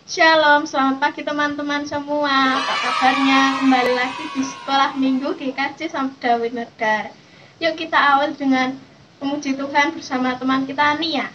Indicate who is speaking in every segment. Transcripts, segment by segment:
Speaker 1: Shalom, selamat pagi teman-teman semua. Apa kabarnya? Kembali lagi di sekolah minggu GKJ Samsda Winedar. Yuk kita awal dengan memuji Tuhan bersama teman kita Nia.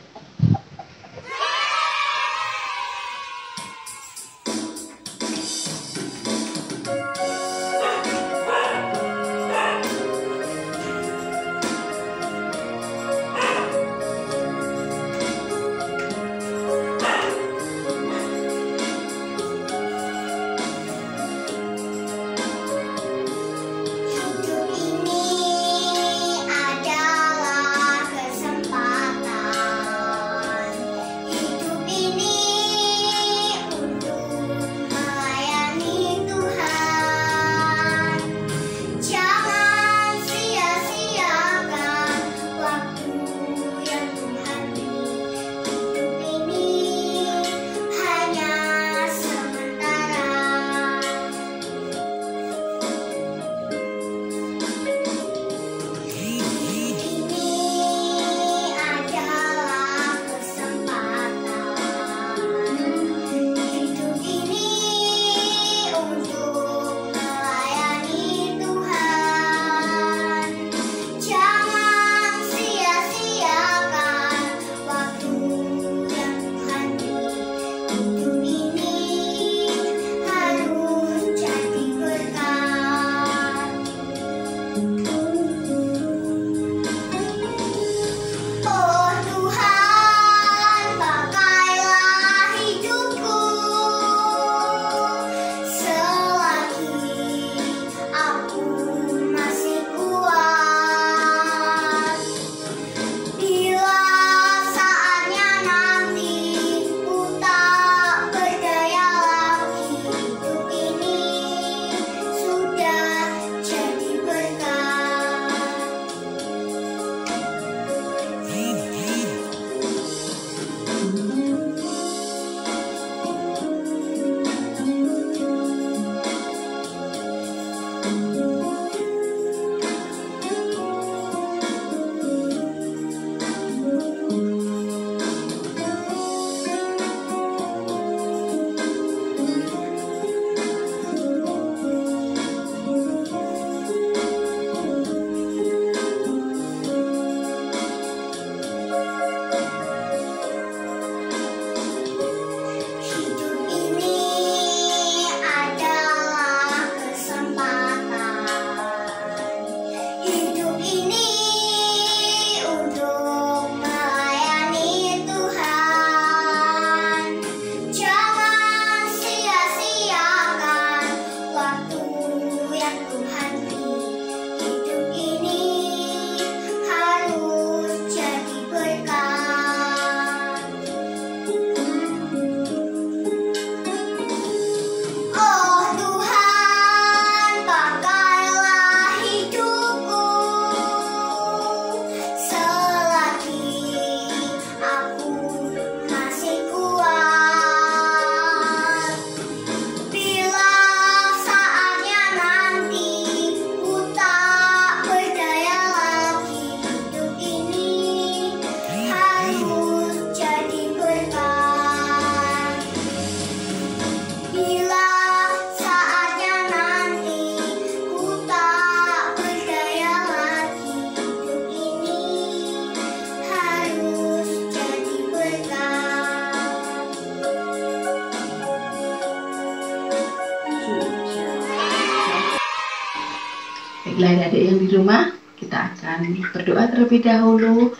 Speaker 2: Baiklah adik-adik yang di rumah, kita akan berdoa terlebih dahulu.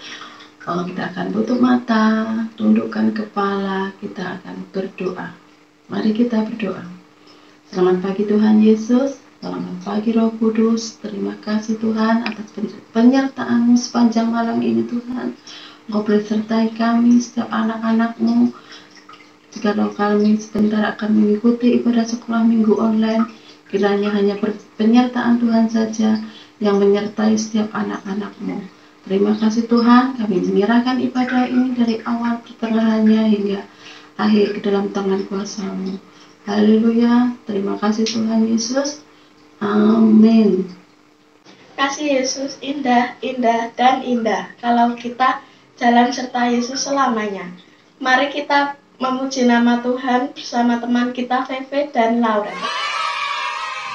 Speaker 2: Kita akan tutup mata, tundukkan kepala, kita akan berdoa. Mari kita berdoa. Selamat pagi Tuhan Yesus, selamat pagi Roh Kudus. Terima kasih Tuhan atas penyertaan-Mu sepanjang malam ini Tuhan. Engkau bersertai kami, setiap anak-anak-Mu. Jikalau kami sebentar akan mengikuti ibadah sekolah minggu online, kiranya hanya penyertaan Tuhan saja yang menyertai setiap anak-anak-Mu. Terima kasih Tuhan, kami menyerahkan ibadah ini dari awal pertengahannya hingga akhir ke dalam tangan kuasa-Mu. Haleluya, terima kasih Tuhan Yesus. Amin.
Speaker 1: Kasih Yesus indah, indah, dan indah kalau kita jalan serta Yesus selamanya. Mari kita memuji nama Tuhan bersama teman kita Feve dan Laura.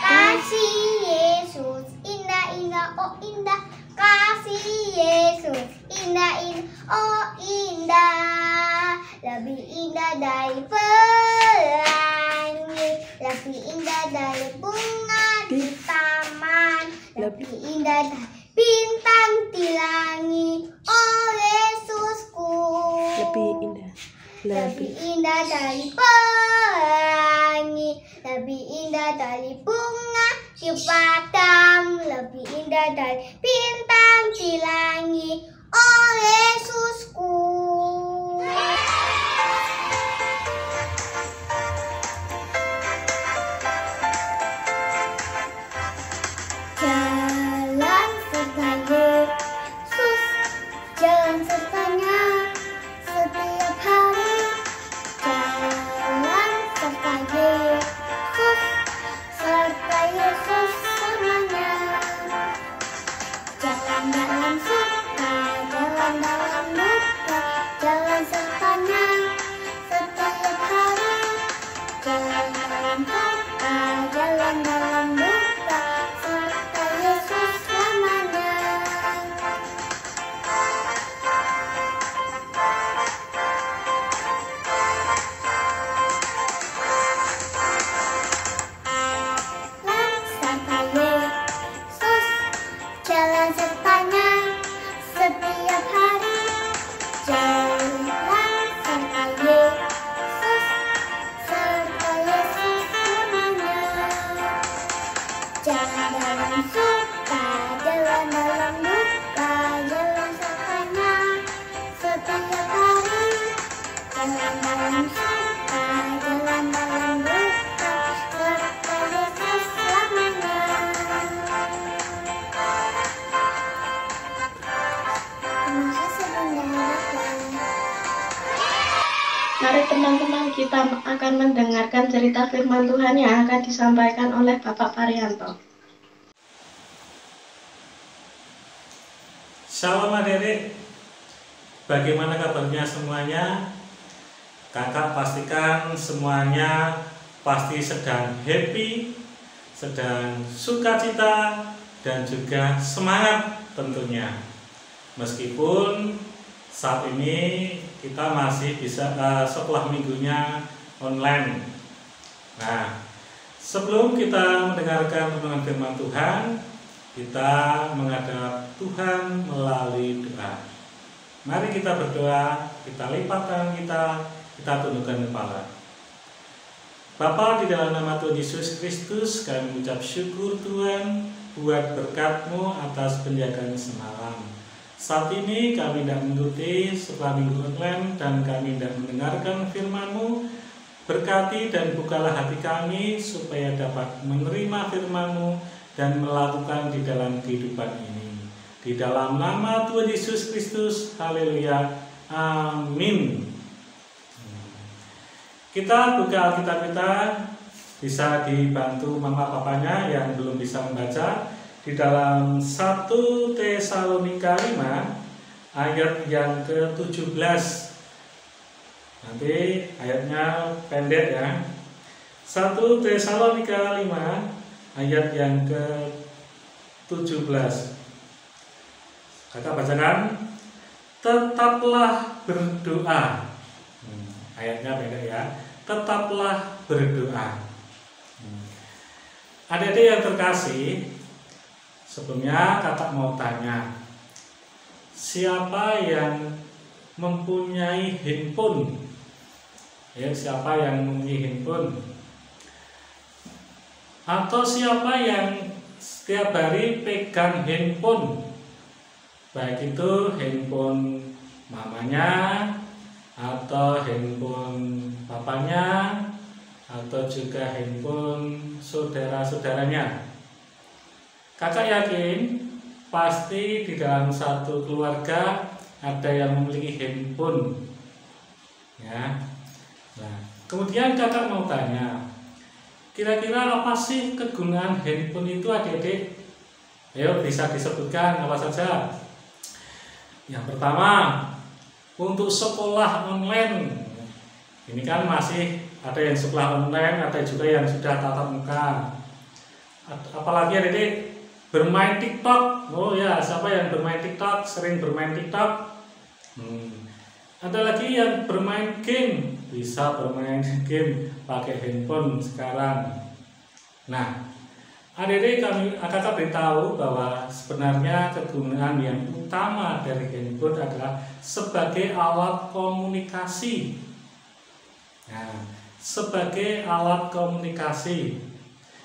Speaker 3: Kasih Yesus indah indah oh indah, kasih Yesus indah indah oh indah, lebih indah dari pelangi, lebih indah dari bunga di taman, lebih indah dari bintang di langit. Oh Yesusku, lebih indah dari pelangi, lebih indah dari bunga di padang, lebih indah dari bintang di langit. Oh Yesusku. Jalan serta Yesus, jalan sertanya setiap hari. Jalan serta Yesus, serta Yesus selamanya. Jalan dalam suka, jalan dalam duka, jalan sertanya setiap hari. Jalan dalam suka, jalan dalam duka, serta Yesus selamanya. Jalan sertanya setiap hari. Jalan serta Yesus, serta Yesus selamanya. Jalan dalam suka, jalan dalam duka, jalan sertanya setiap hari. Jalan dalam suka, jalan dalam duka, serta Yesus selamanya.
Speaker 1: Mari teman-teman kita akan mendengarkan cerita firman Tuhan yang akan disampaikan oleh Bapak Parianto.
Speaker 4: Shalom adik-adik, bagaimana kabarnya semuanya? Kakak pastikan semuanya pasti sedang happy, sedang sukacita, dan juga semangat tentunya. Meskipun saat ini kita masih bisa setelah minggunya online. Nah, sebelum kita mendengarkan renungan firman Tuhan, kita menghadap Tuhan melalui doa. Mari kita berdoa, kita lipat tangan kita tundukkan kepala. Bapa, di dalam nama Tuhan Yesus Kristus, kami mengucap syukur Tuhan buat berkat-Mu atas penjagaan semalam. Saat ini kami hendak mengikuti setelah minggu online dan kami hendak mendengarkan firman-Mu. Berkati dan bukalah hati kami supaya dapat menerima firman-Mu dan melakukan di dalam kehidupan ini. Di dalam nama Tuhan Yesus Kristus, haleluya, amin. Kita buka Alkitab kita, bisa dibantu mama papanya yang belum bisa membaca. Di dalam 1 Tesalonika 5 ayat yang ke-17. Nanti ayatnya pendek ya. 1 Tesalonika 5 ayat yang ke-17. Kakak bacakan. Tetaplah berdoa. Ayatnya pendek ya. Tetaplah berdoa. Adik-adik yang terkasih, sebelumnya kakak mau tanya, siapa yang mempunyai handphone? Ya, siapa yang mempunyai handphone? Atau siapa yang setiap hari pegang handphone? Baik itu handphone mamanya, atau handphone papanya, atau juga handphone saudara-saudaranya. Kakak yakin pasti di dalam satu keluarga ada yang memiliki handphone, ya. Nah, kemudian kakak mau tanya, kira-kira apa sih kegunaan handphone itu, adik-adik? Ayo, bisa disebutkan apa saja? Yang pertama, untuk sekolah online. Ini kan masih ada yang sekolah online, ada juga yang sudah tatap muka. Apalagi adik-adik bermain TikTok. Oh ya, siapa yang bermain TikTok? Sering bermain TikTok? Ada lagi yang bermain game, bisa bermain game pakai handphone sekarang. Nah, adik-adik kakak beritahu bahwa sebenarnya kegunaan yang utama dari handphone adalah sebagai alat komunikasi. Nah, sebagai alat komunikasi,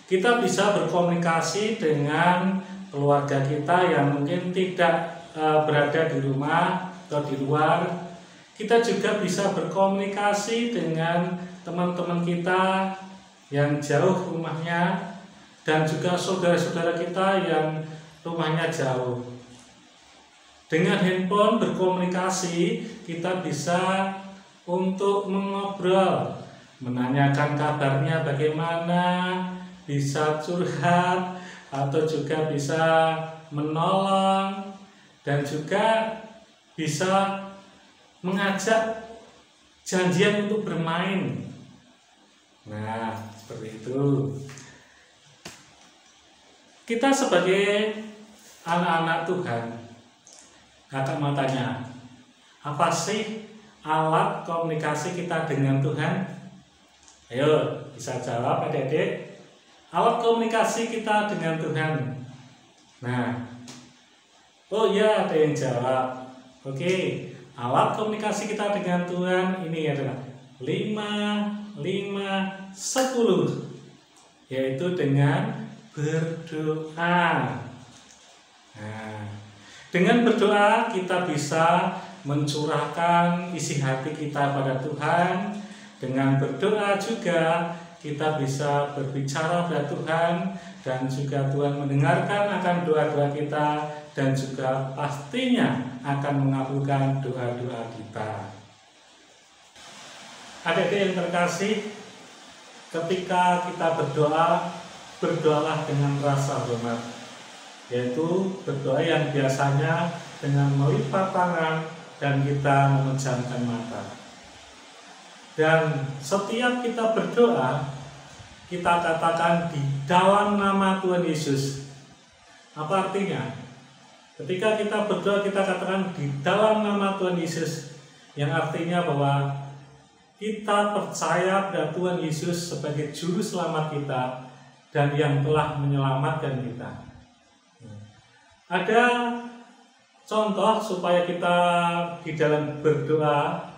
Speaker 4: kita bisa berkomunikasi dengan keluarga kita yang mungkin tidak berada di rumah atau di luar. Kita juga bisa berkomunikasi dengan teman-teman kita yang jauh rumahnya dan juga saudara-saudara kita yang rumahnya jauh. Dengan handphone berkomunikasi, kita bisa untuk mengobrol, menanyakan kabarnya bagaimana, bisa curhat, atau juga bisa menolong, dan juga bisa mengajak janjian untuk bermain. Nah, seperti itu. Kita sebagai anak-anak Tuhan, kakak mau tanya, apa sih alat komunikasi kita dengan Tuhan? Ayo, bisa jawab adik-adik. Alat komunikasi kita dengan Tuhan. Nah, oh ya, ada yang jawab. Oke, alat komunikasi kita dengan Tuhan ini adalah 5, 10, yaitu dengan berdoa. Nah, dengan berdoa kita bisa mencurahkan isi hati kita pada Tuhan. Dengan berdoa juga kita bisa berbicara pada Tuhan, dan juga Tuhan mendengarkan akan doa-doa kita, dan juga pastinya akan mengabulkan doa-doa kita. Adik-adik yang terkasih, ketika kita berdoa, berdoalah dengan rasa hormat, yaitu berdoa yang biasanya dengan melipat tangan dan kita memejamkan mata. Dan setiap kita berdoa, kita katakan di dalam nama Tuhan Yesus. Apa artinya? Ketika kita berdoa, kita katakan di dalam nama Tuhan Yesus, yang artinya bahwa kita percaya pada Tuhan Yesus sebagai juru selamat kita dan yang telah menyelamatkan kita. Ada contoh supaya kita di dalam berdoa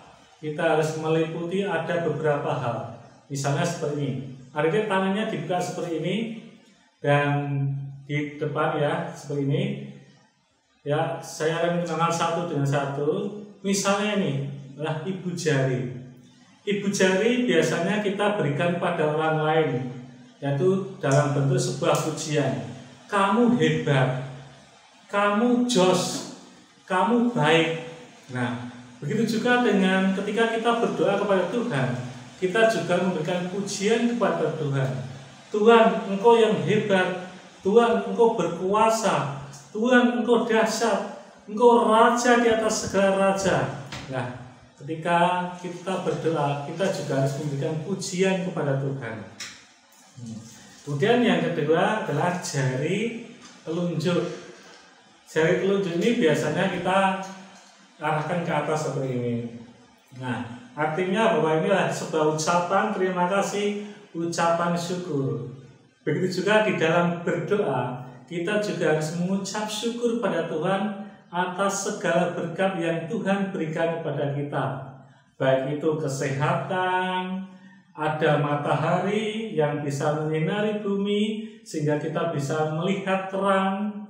Speaker 4: kita harus meliputi ada beberapa hal. Misalnya seperti ini. Adik-adik tangannya dibuka seperti ini, dan di depan ya seperti ini. Ya, saya akan mengenal satu dengan satu. Misalnya ini adalah ibu jari. Ibu jari biasanya kita berikan pada orang lain, yaitu dalam bentuk sebuah pujian. Kamu hebat, kamu jos, kamu baik. Nah, begitu juga dengan ketika kita berdoa kepada Tuhan, kita juga memberikan pujian kepada Tuhan. Tuhan, Engkau yang hebat. Tuhan, Engkau berkuasa. Tuhan, Engkau dahsyat. Engkau raja di atas segala raja. Nah, ketika kita berdoa, kita juga harus memberikan pujian kepada Tuhan. Kemudian yang kedua adalah jari telunjuk. Jari telunjuk ini biasanya kita arahkan ke atas seperti ini. Nah, artinya bahwa inilah sebuah ucapan terima kasih, ucapan syukur. Begitu juga di dalam berdoa, kita juga harus mengucap syukur pada Tuhan atas segala berkat yang Tuhan berikan kepada kita. Baik itu kesehatan, ada matahari yang bisa menyinari bumi sehingga kita bisa melihat terang.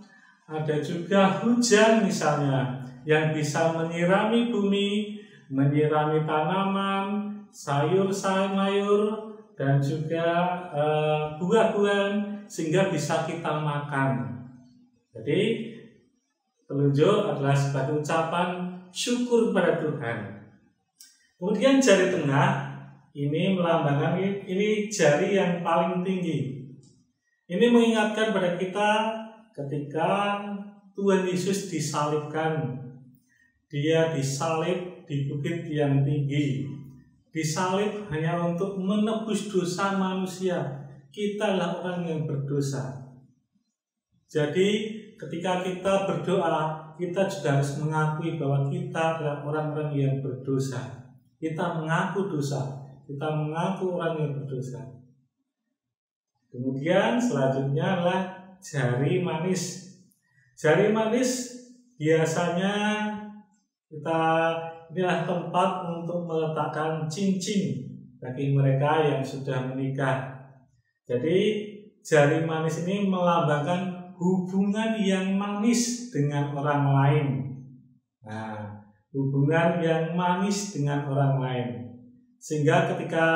Speaker 4: Ada juga hujan misalnya yang bisa menyirami bumi, menyirami tanaman, sayur-sayur, dan juga buah-buahan sehingga bisa kita makan. Jadi telunjuk adalah sebagai ucapan syukur kepada Tuhan. Kemudian jari tengah ini melambangkan ini jari yang paling tinggi. Ini mengingatkan pada kita ketika Tuhan Yesus disalibkan. Dia disalib di bukit yang tinggi. disalib hanya untuk menebus dosa manusia. Kitalah orang yang berdosa. Jadi ketika kita berdoa, kita juga harus mengakui bahwa kita adalah orang-orang yang berdosa. Kita mengaku dosa, kita mengaku orang yang berdosa. Kemudian selanjutnya adalah jari manis. Jari manis biasanya inilah tempat untuk meletakkan cincin bagi mereka yang sudah menikah. Jadi jari manis ini melambangkan hubungan yang manis dengan orang lain. Nah, hubungan yang manis dengan orang lain. Sehingga ketika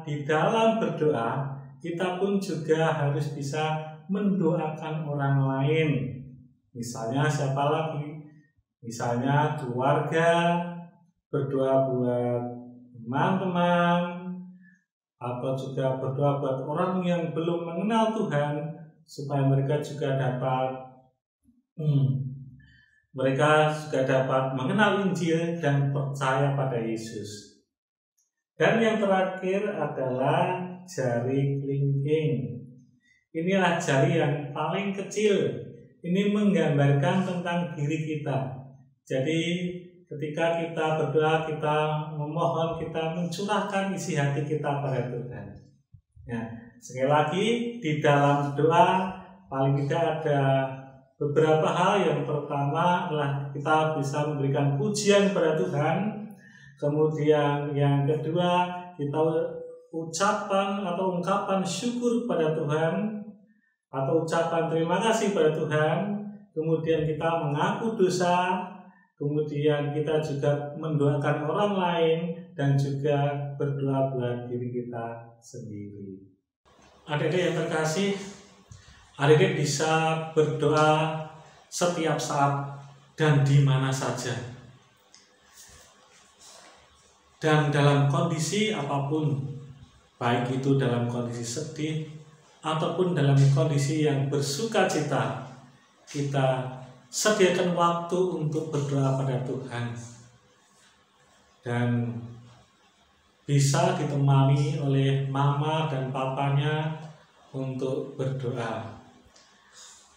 Speaker 4: di dalam berdoa, kita pun juga harus bisa mendoakan orang lain. Misalnya siapa lagi? Misalnya keluarga, berdoa buat teman-teman, atau juga berdoa buat orang yang belum mengenal Tuhan, supaya mereka juga dapat mengenal Injil dan percaya pada Yesus. Dan yang terakhir adalah jari kelingking. Inilah jari yang paling kecil. Ini menggambarkan tentang diri kita. Jadi ketika kita berdoa, kita memohon, kita mencurahkan isi hati kita pada Tuhan. Nah, sekali lagi di dalam doa paling tidak ada beberapa hal. Yang pertama adalah kita bisa memberikan pujian kepada Tuhan. Kemudian yang kedua, kita ungkapan syukur pada Tuhan, atau ucapan terima kasih pada Tuhan. Kemudian kita mengaku dosa. Kemudian kita juga mendoakan orang lain dan juga berdoa buat diri kita sendiri. Adik-adik yang terkasih, adik-adik bisa berdoa setiap saat dan di mana saja. Dan dalam kondisi apapun, baik itu dalam kondisi sedih ataupun dalam kondisi yang bersukacita, kita sediakan waktu untuk berdoa pada Tuhan. Dan bisa ditemani oleh mama dan papanya untuk berdoa.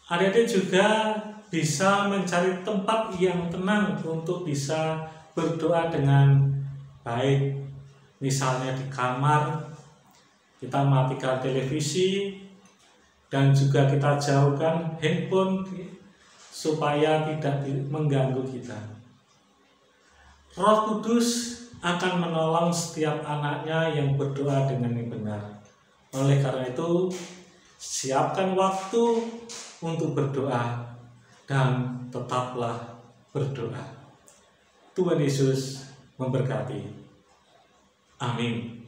Speaker 4: Adik-adik juga bisa mencari tempat yang tenang untuk bisa berdoa dengan baik. Misalnya di kamar, kita matikan televisi, dan juga kita jauhkan handphone supaya tidak mengganggu kita. Roh Kudus akan menolong setiap anaknya yang berdoa dengan yang benar. Oleh karena itu, siapkan waktu untuk berdoa dan tetaplah berdoa. Tuhan Yesus memberkati. Amin.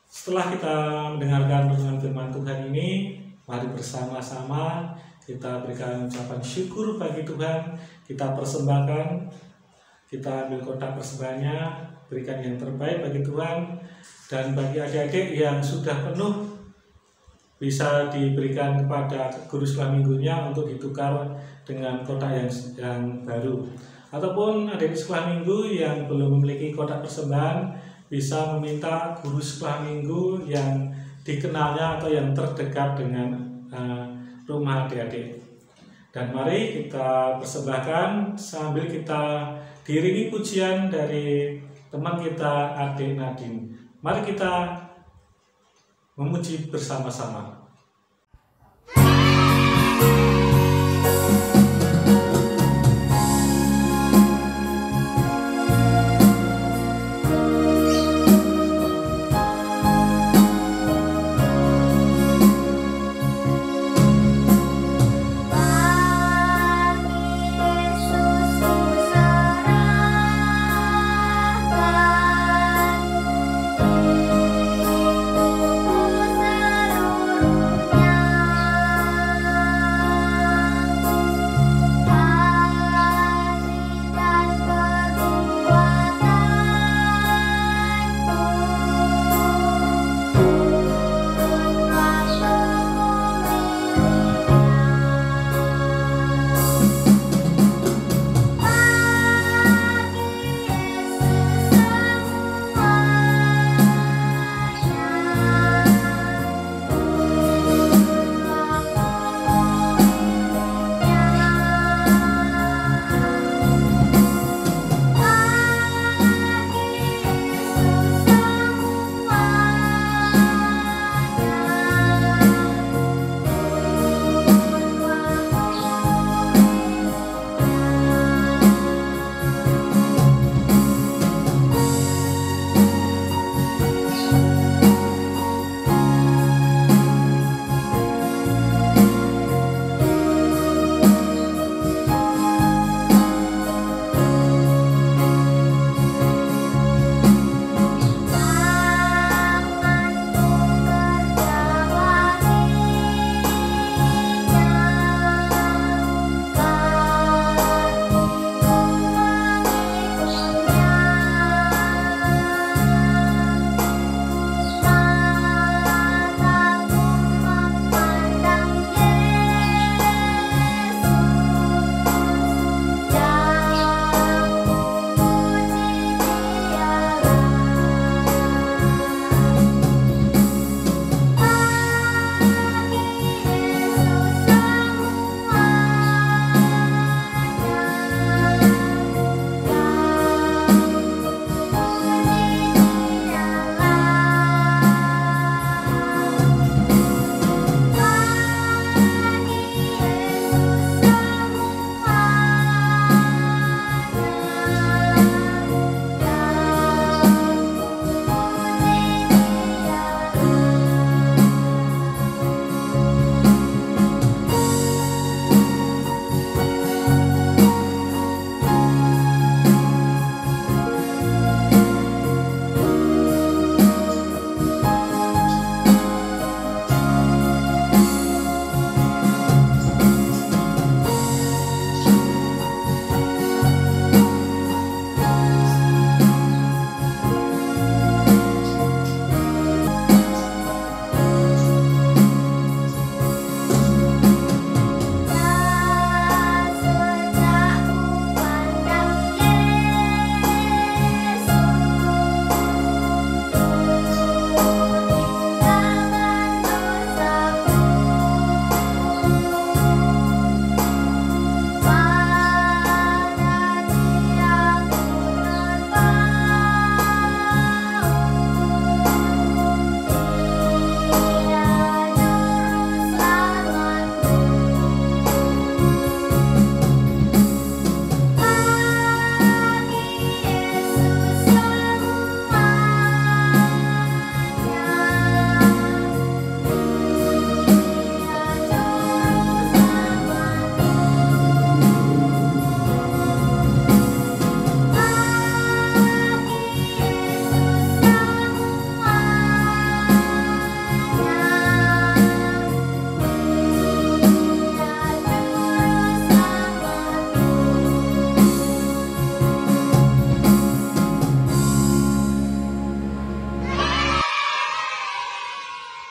Speaker 4: Setelah kita mendengarkan renungan firman Tuhan ini, mari bersama-sama kita berikan ucapan syukur bagi Tuhan. Kita persembahkan, kita ambil kotak persembahannya, berikan yang terbaik bagi Tuhan. Dan bagi adik-adik yang sudah penuh, bisa diberikan kepada guru sekolah minggunya untuk ditukar dengan kotak yang baru. Ataupun adik sekolah minggu yang belum memiliki kotak persembahan, bisa meminta guru sekolah minggu yang dikenalnya atau yang terdekat dengan rumah adik-adik. Dan mari kita persembahkan sambil kita diiringi pujian dari teman kita, Adik Nadine. Mari kita memuji bersama-sama.
Speaker 3: Ku serahkan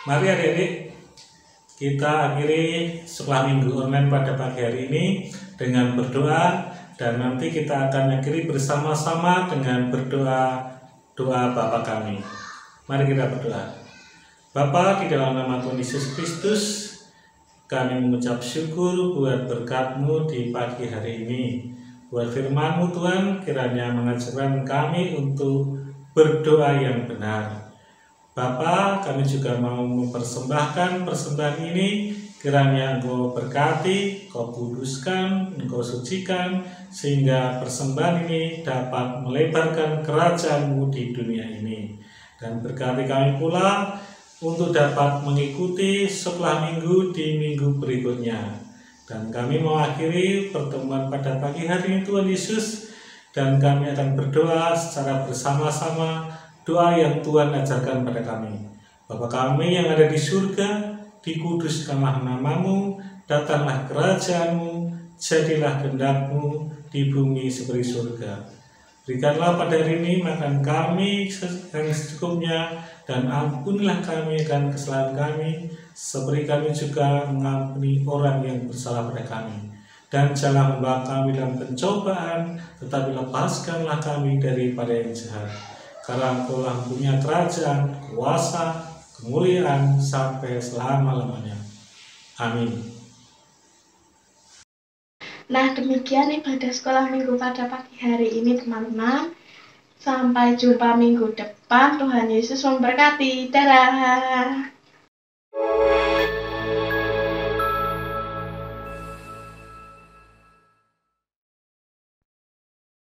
Speaker 4: Mari adik-adik, kita akhiri sekolah minggu online pada pagi hari ini dengan berdoa, dan nanti kita akan akhiri bersama-sama dengan doa Bapa kami. Mari kita berdoa. Bapa, di dalam nama Tuhan Yesus Kristus, kami mengucap syukur buat berkat-Mu di pagi hari ini. Buat firman-Mu Tuhan, kiranya mengajarkan kami untuk berdoa yang benar. Bapa, kami juga mau mempersembahkan persembahan ini, kiranya Engkau berkati, Engkau kuduskan, Engkau sucikan, sehingga persembahan ini dapat melebarkan kerajaan-Mu di dunia ini. Dan berkati kami pula untuk dapat mengikuti sekolah minggu di minggu berikutnya. Dan kami mau akhiri pertemuan pada pagi hari ini Tuhan Yesus, dan kami akan berdoa secara bersama-sama doa yang Tuhan ajarkan pada kami. Bapa kami yang ada di surga, dikuduskanlah nama-Mu, datanglah kerajaan-Mu, jadilah kehendak-Mu di bumi seperti surga. Berikanlah pada hari ini makan kami yang secukupnya, dan ampunilah kami akan kesalahan kami, seperti kami juga mengampuni orang yang bersalah pada kami. Dan jangan membawa kami dalam pencobaan, tetapi lepaskanlah kami daripada yang jahat. Karena Engkau lah punya kerajaan, kuasa, kemuliaan sampai selama-lamanya. Amin.
Speaker 1: Nah, demikian ibadah sekolah minggu pada pagi hari ini, teman-teman. Sampai jumpa minggu depan. Tuhan Yesus memberkati. Dadah.